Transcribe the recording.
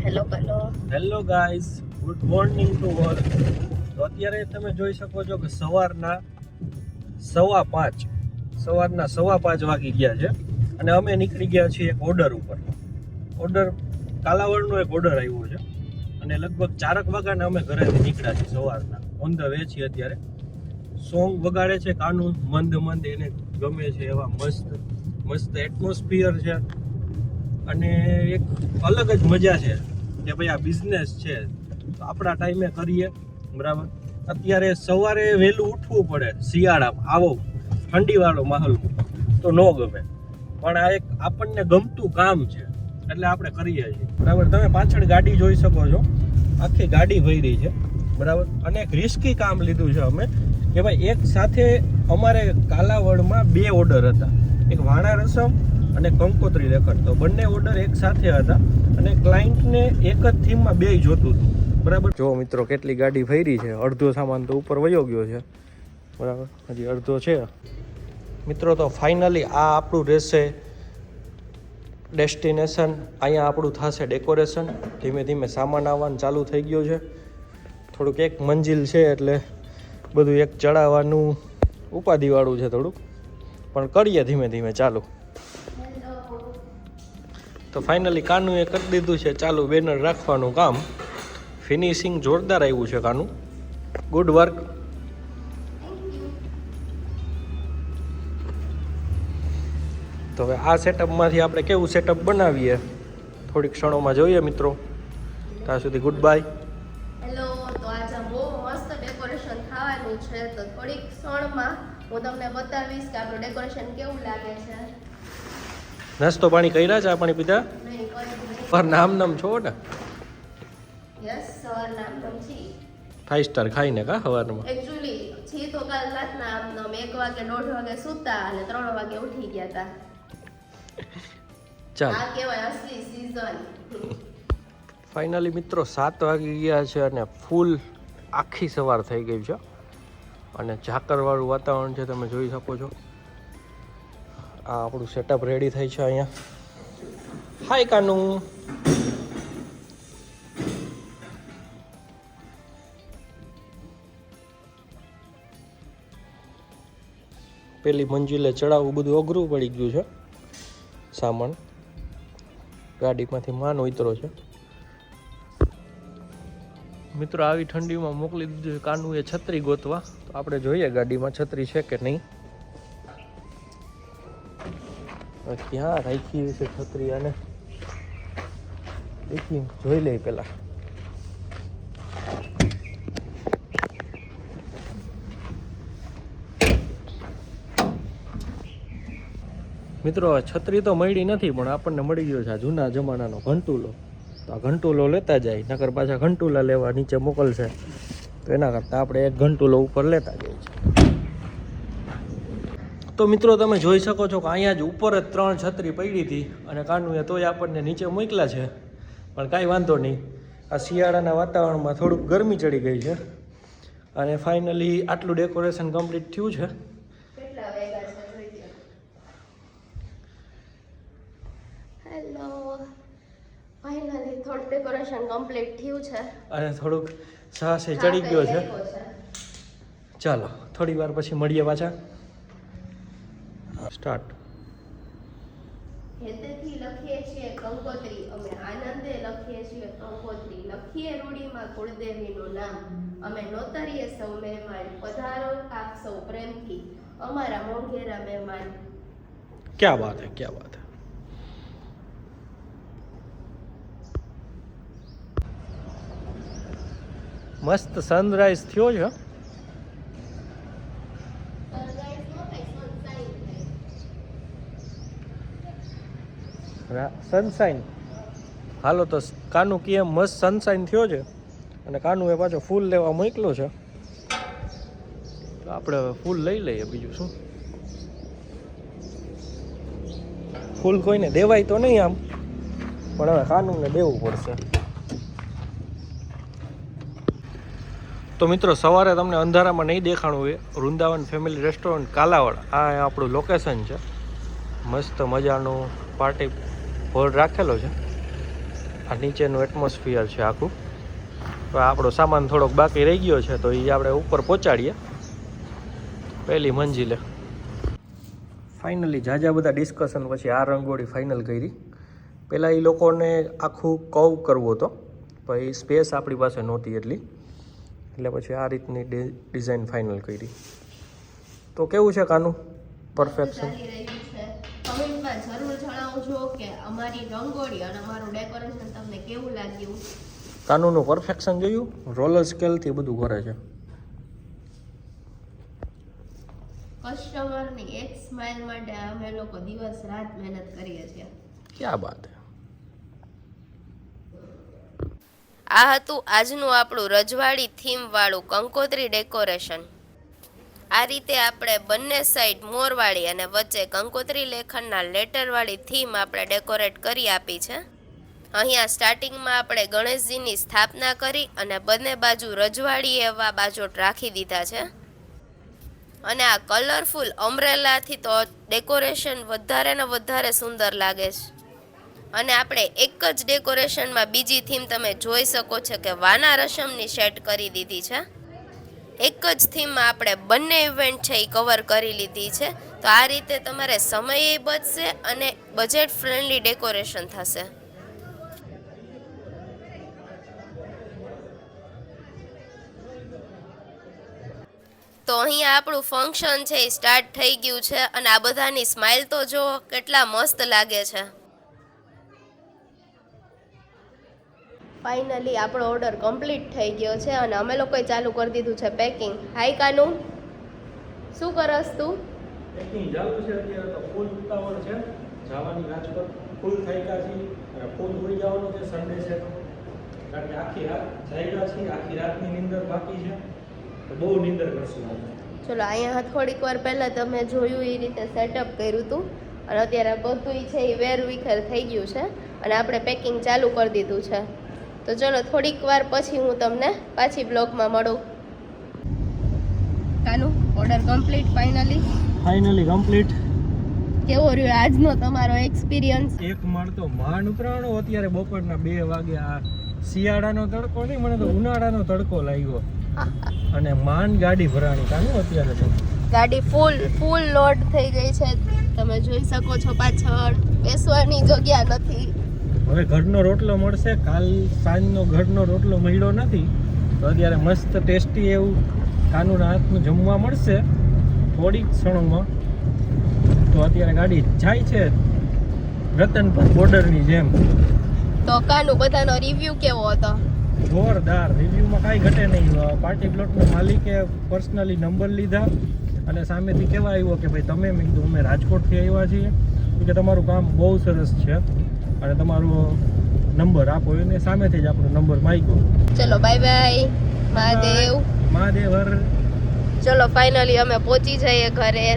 Hello guys, good morning to all. તો અત્યારે તમે જોઈ શકો છો કે સવારના 5:15 વાગી ગયા છે અને અમે નીકળી ગયા છીએ એક ઓર્ડર ઉપર. કાલાવડનો એક ઓર્ડર આવ્યો છે અને લગભગ 4 વાગ્યાના અમે ઘરેથી નીકળ્યા છીએ સવારના. ઓન ધ વે છીએ અત્યારે. સોંગ વગાડે છે કાનું મંદ એને ગમે છે એવા મસ્ત એટમોસ્ફિયર છે અને એક અલગ જ મજા છે કે ભાઈ આ બિઝનેસ છે તો આપણા ટાઈમે કરીએ, બરાબર. અત્યારે સવારે વહેલું ઉઠવું પડે શિયાળામાં, આવો ઠંડીવાળો માહોલ તો ન ગમે, પણ આ એક આપણને ગમતું કામ છે એટલે આપણે કરીએ છીએ, બરાબર. તમે પાછળ ગાડી જોઈ શકો છો, આખી ગાડી ભરી છે, બરાબર. અને એક રિસ્કી કામ લીધું છે અમે કે ભાઈ એક સાથે અમારે કાલાવડમાં 2 ઓર્ડર હતા, એક વાણા રસમ અને કંકોત્રી લેખન. તો બંને ઓર્ડર એક સાથે હતા અને ક્લાયન્ટને એક જ થીમમાં 2 જોતું હતું, બરાબર. જો મિત્રો કેટલી ગાડી ભરી છે, અડધો સામાન તો ઉપર વયો ગયો છે, બરાબર, હજી અડધો છે મિત્રો. તો ફાઇનલી આ આપણું રહેશે ડેસ્ટિનેશન. અહીંયા આપણું થશે ડેકોરેશન. ધીમે ધીમે સામાન આવવાનું ચાલુ થઈ ગયો છે. થોડુંક એક મંજિલ છે એટલે બધું એક ચડાવવાનું ઉપાધિવાળું છે થોડુંક, પણ કરીએ ધીમે ધીમે ચાલુ. તો ફાઇનલી કાનુએ કરી દીધું છે ચાલુ બેનર રાખવાનું કામ. ફિનિશિંગ જોરદાર આવ્યું છે કાનું, ગુડ વર્ક. તો હવે આ સેટઅપમાંથી આપણે કેવું સેટઅપ બનાવીએ થોડીક ક્ષણોમાં જોઈએ મિત્રો. ત્યાં સુધી ગુડ બાય. હેલો, તો આજે બહુ મસ્ત ડેકોરેશન થવાનું છે, તો થોડીક ક્ષણમાં હું તમને બતાવીશ કે આપણું ડેકોરેશન કેવું લાગે છે. નાસ્તો પાણી કર્યા, ચા પાણી પીધા? નહીં, પર નામ છો ને? યસ, સવારના આમ છી 5 સ્ટાર ખાઈને કા સવારમાં? એકચ્યુઅલી છી તો કાલ રાતના આમ 1 વાગે 1:30 વાગે સૂતા અને 3 વાગે ઉઠી ગયા હતા. ચાલ, આ કહેવાય અસલી સીઝન. ફાઇનલી મિત્રો 7 વાગી ગયા છે અને ફૂલ આખી સવાર થઈ ગઈ છે અને ઝાકરવાળું વાતાવરણ છે, તમે જોઈ શકો છો. આ આપણું સેટઅપ રેડી થઈ છે અહીંયા. હાય કાનું. પેલી મંજિલે ચડાવવું બધું અઘરું પડી ગયું છે. સામાન ગાડીમાંથી માન ઉતરો છે મિત્રો. આવી ઠંડીમાં મોકલી દીધું છે કાનુએ છત્રી ગોતવા. તો આપણે જોઈએ ગાડીમાં છત્રી છે કે નહીં. ક્યાં રાખી છે છત્રી? આને દેખી જોઈ લે પેલા. મિત્રો છત્રી તો મળી નથી, પણ આપણને મળી ગયો છે આ જૂના જમાનાનો ઘંટુલો. તો આ ઘંટુલો લેતા જાય, નકર પાછા ઘંટુલા લેવા નીચે મોકલશે, તો એના કરતાં આપણે એક ઘંટુલો ઉપર લેતા જઈએ છીએ. તો મિત્રો તમે જોઈ શકો છો કે અહીંયા જ ઉપર જ 3 છત્રી પડી હતી અને કાનુએ તોય આપણને નીચે મોકલા છે, પણ કાંઈ વાંધો નહીં. આ શિયાળાના વાતાવરણમાં થોડુંક ગરમી ચડી ગઈ છે અને ફાઇનલી આટલું ડેકોરેશન કમ્પ્લીટ થયું છે. કેટલા વાગ્યા છે જોઈ લો. હેલો, ફાઇનલી થોડું ડેકોરેશન કમ્પ્લીટ થયું છે અને થોડુંક સાહસે ચડી ગયો છે. ચાલો થોડી વાર પછી મળીએ પાછા. સ્ટાર્ટ. હેતેથી લખીએ છીએ કંકોત્રી, અમે આનંદે લખીએ છીએ કંકોત્રી. લખીએ રૂડીમાં કુળદેવીનું નામ, અમે નોતરીએ સૌ મહેમાન. પધારો આપ સૌ પ્રેમથી, અમારા મોંઘેરા મહેમાન. ક્યાં વાત હે, ક્યાં વાત હે. મસ્ત સનરાઈઝ થયો છે. સનસાઇન. હાલો તો કાનું કે મસ્ત સનસાઇન થયો છે અને કાનું એ પાછો ફૂલ લેવા મોકલો છે, તો આપણે હવે ફૂલ લઈ લઈએ. બીજું શું, ફૂલ કોઈને દેવાય તો નહીં આમ, પણ હવે કાનુને દેવું પડશે. તો મિત્રો સવારે તમને અંધારામાં નહીં દેખાણું હોય, વૃંદાવન ફેમિલી રેસ્ટોરન્ટ કાલાવડ, આ આપણું લોકેશન છે. મસ્ત મજાનું પાર્ટી હોલ રાખેલો છે. આ નીચેનું એટમોસ્ફિયર છે આખું. તો આપણો સામાન થોડોક બાકી રહી ગયો છે તો એ આપણે ઉપર પહોંચાડીએ પહેલી મંજિલે. ફાઇનલી જાજા બધા ડિસ્કશન પછી આ રંગોળી ફાઇનલ કરી. પહેલાં એ લોકોને આખું કવ કરવો હતો પણ એ સ્પેસ આપણી પાસે નહોતી એટલી, એટલે પછી આ રીતની ડિઝાઇન ફાઇનલ કરી. તો કેવું છે કાનું પરફેક્શન? કમેન્ટમાં જરૂર જણાવજો કે અમારી રંગોળી અને અમારું ડેકોરેશન તમને કેવું લાગ્યું. કાનુનું પરફેક્શન જોયું, રોલર સ્કેલથી બધું કરે છે. કસ્ટમરની એક સ્માઇલ માટે અમે લોકો દિવસ રાત મહેનત કરીએ છીએ. ક્યાં બાત હે. આ હતું આજનું આપણું રજવાડી થીમ વાળું કંકોત્રી ડેકોરેશન. આ રીતે આપણે બંને સાઈડ મોરવાળી અને વચ્ચે કંકોત્રી લેખનના લેટરવાળી થીમ આપણે ડેકોરેટ કરી આપી છે. અહીંયા સ્ટાર્ટિંગમાં આપણે ગણેશજીની સ્થાપના કરી અને બંને બાજુ રજવાડી એવા બાજોટ રાખી દીધા છે. અને આ કલરફુલ અમ્બ્રેલાથી તો ડેકોરેશન વધારે ને વધારે સુંદર લાગે છે. અને આપણે એક જ ડેકોરેશનમાં બીજી થીમ તમે જોઈ શકો છો કે વાના રસમની સેટ કરી દીધી છે. એક જ થીમમાં આપણે બંને ઇવેન્ટ છે એ કવર કરી લીધી છે. તો આ રીતે તમારે સમય બચશે અને બજેટ ફ્રેન્ડલી ડેકોરેશન થશે. તો અહીંયા આપણું ફંક્શન છે એ સ્ટાર્ટ થઈ ગયું છે અને આ બધાની સ્માઇલ તો જો કેટલા મસ્ત લાગે છે. ફાઇનલી આપણો ઓર્ડર કમ્પ્લીટ થઈ ગયો છે અને અમે લોકોએ ચાલુ કરી દીધું છે પેકિંગ. હાય કાનુ, શું કરસ તું? પેકિંગ ચાલુ છે અત્યારે. તો ફૂલ ઉતાવળ છે જવાની રાજકોટ. ફૂલ થઈ ગયા છે અને ફૂલ ઉડી જવાનું છે સન્ડે છે તો, કારણ કે આખી રાત જાગ્યા છે, આખી રાતની નીંદર બાકી છે તો બહુ નીંદર કરશું. ચલો, અહીંયા થોડીક વાર પહેલાં તમે જોયું એ રીતે સેટઅપ કર્યું હતું અને અત્યારે બધું છે એ વેર વિખેર થઈ ગયું છે અને આપણે પેકિંગ ચાલુ કરી દીધું છે. તો ચલો થોડીક વાર પછી હું તમને પાછી બ્લોગમાં મળું. Kanu, order complete finally complete. કેવો રહ્યો આજનો તમારો એક્સપિરિયન્સ? એક માળ તો માંડ ઉતરાણો અત્યારે બપોરના 2 વાગે. આ શિયાળાનો તડકો નહીં, મને તો ઉનાળાનો તડકો લાગ્યો અને માંડ ગાડી ભરાણી. કાનું અત્યારે તો ગાડી ફૂલ લોડ થઈ ગઈ છે. તમે જોઈ શકો છો પાછળ બેસવાની જગ્યા નથી. હવે ઘરનો રોટલો મળશે. કાલ સાંજનો ઘરનો રોટલો મળ્યો નથી તો અત્યારે મસ્ત ટેસ્ટી એવું કાનુના હાથનું જમવા મળશે થોડીક ક્ષણોમાં. તો અત્યારે ગાડી જાય છે રતનપુર બોર્ડરની જેમ. તો કાનુ, બધાનો રિવ્યુ કેવો હતો? જોરદાર. રિવ્યુમાં કાંઈ ઘટે નહીં. પાર્ટી પ્લોટના માલિકે પર્સનલી નંબર લીધા અને સામેથી કહેવા આવ્યો કે ભાઈ તમે, મેં કીધું અમે રાજકોટથી આવ્યા છીએ કે તમારું કામ બહુ સરસ છે અને તમારો નંબર આપો. એને સામેથી જ આપણો નંબર માંગ્યો. ચલો બાય બાય. મહાદેવ. મહાદેવર. ચલો ફાઇનલી અમે પહોંચી જઈએ ઘરે.